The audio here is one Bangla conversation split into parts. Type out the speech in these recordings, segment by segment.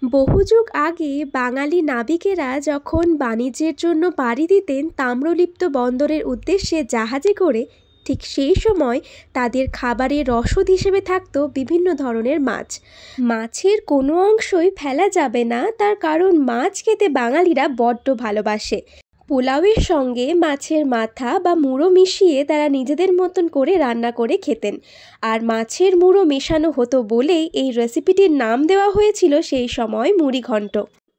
বহু যুগ আগে বাঙালি নাবিকেরা যখন বাণিজ্যের জন্য পাড়ি দিতেন তাম্রলিপ্ত বন্দরের উদ্দেশ্যে জাহাজে করে, ঠিক সেই সময় তাদের খাবারের রসদ হিসেবে থাকতো বিভিন্ন ধরনের মাছ। মাছের কোনো অংশই ফেলা যাবে না, তার কারণ মাছ খেতে বাঙালিরা বড্ড ভালোবাসে। পোলাওয়ের সঙ্গে মাছের মাথা বা মুড়ো মিশিয়ে তারা নিজেদের মতন করে রান্না করে খেতেন, আর মাছের মুড়ো মেশানো হতো বলেই এই রেসিপিটির নাম দেওয়া হয়েছিল সেই সময় মুড়িঘণ্ট।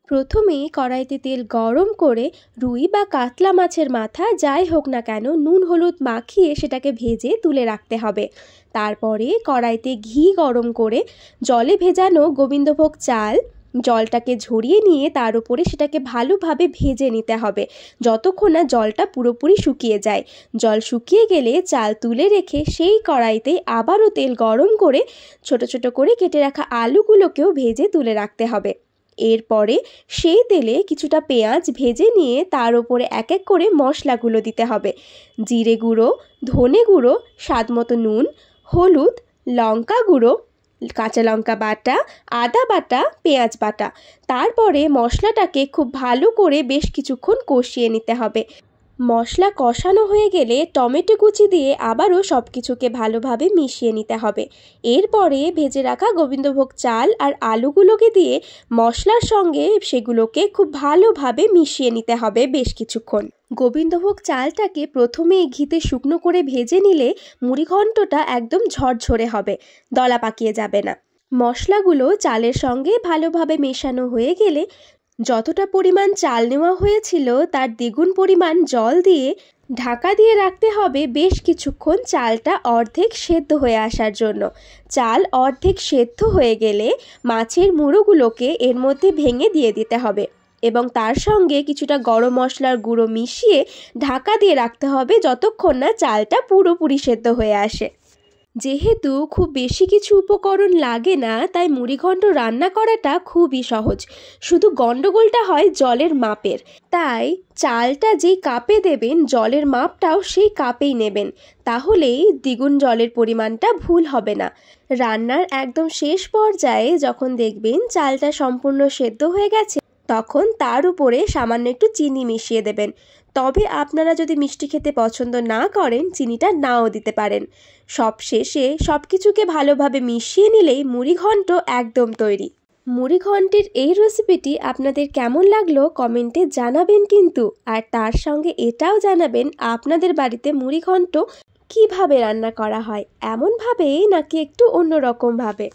প্রথমে কড়াইতে তেল গরম করে রুই বা কাতলা মাছের মাথা যাই হোক না কেন নুন হলুদ মাখিয়ে সেটাকে ভেজে তুলে রাখতে হবে। তারপরে কড়াইতে ঘি গরম করে জলে ভেজানো গোবিন্দভোগ চাল জলটাকে ঝরিয়ে নিয়ে তার উপরে সেটাকে ভালোভাবে ভেজে নিতে হবে যতক্ষণ না জলটা পুরোপুরি শুকিয়ে যায়। জল শুকিয়ে গেলে চাল তুলে রেখে সেই কড়াইতে আবারও তেল গরম করে ছোট ছোট করে কেটে রাখা আলুগুলোকেও ভেজে তুলে রাখতে হবে। এরপরে সেই তেলে কিছুটা পেঁয়াজ ভেজে নিয়ে তার উপরে এক এক করে মশলাগুলো দিতে হবে। জিরে গুঁড়ো, ধনে গুঁড়ো, স্বাদমতো নুন, হলুদ, লঙ্কা গুঁড়ো, কাঁচা লঙ্কা বাটা, আদা বাটা, পেঁয়াজ বাটা। তারপরে মশলাটাকে খুব ভালো করে বেশ কিছুক্ষণ কষিয়ে নিতে হবে। মশলা কষানো হয়ে গেলে টমেটো কুচি দিয়ে আবারও সব কিছুকে ভালোভাবে মিশিয়ে নিতে হবে। এরপরে ভেজে রাখা গোবিন্দভোগ চাল আর আলুগুলোকে দিয়ে মশলার সঙ্গে সেগুলোকে খুব ভালোভাবে মিশিয়ে নিতে হবে বেশ কিছুক্ষণ। গোবিন্দভোগ চালটাকে প্রথমে ঘিতে শুকনো করে ভেজে নিলে মুড়িঘণ্টটা একদম ঝরঝরে হবে, দলা পাকিয়ে যাবে না। মশলাগুলো চালের সঙ্গে ভালোভাবে মেশানো হয়ে গেলে যতটা পরিমাণ চাল নেওয়া হয়েছিল তার দ্বিগুণ পরিমাণ জল দিয়ে ঢাকা দিয়ে রাখতে হবে বেশ কিছুক্ষণ, চালটা অর্ধেক সেদ্ধ হয়ে আসার জন্য। চাল অর্ধেক সেদ্ধ হয়ে গেলে মাছের মুড়োগুলোকে এর মধ্যে ভেঙে দিয়ে দিতে হবে এবং তার সঙ্গে কিছুটা গরম মশলার গুঁড়ো মিশিয়ে ঢাকা দিয়ে রাখতে হবে যতক্ষণ না চালটা পুরোপুরি সেদ্ধ হয়ে আসে। যেহেতু খুব বেশি কিছু উপকরণ লাগে না, তাই মুড়িঘণ্ট রান্না করাটা খুবই সহজ। শুধু গন্ডগোলটা হয় জলের মাপের। তাই চালটা যেই কাপে দেবেন জলের মাপটাও সেই কাপেই নেবেন, তাহলেই দ্বিগুণ জলের পরিমাণটা ভুল হবে না। রান্নার একদম শেষ পর্যায়ে যখন দেখবেন চালটা সম্পূর্ণ সেদ্ধ হয়ে গেছে তখন তার উপরে সামান্য একটু চিনি মিশিয়ে দেবেন। তবে আপনারা যদি মিষ্টি খেতে পছন্দ না করেন চিনিটা নাও দিতে পারেন। সব শেষে সব কিছুকে ভালোভাবে মিশিয়ে নিলেই মুড়িঘণ্ট একদম তৈরি। মুড়িঘণ্টের এই রেসিপিটি আপনাদের কেমন লাগলো কমেন্টে জানাবেন কিন্তু, আর তার সঙ্গে এটাও জানাবেন আপনাদের বাড়িতে মুড়িঘণ্ট কিভাবে রান্না করা হয়, এমনভাবে নাকি একটু অন্যরকমভাবে।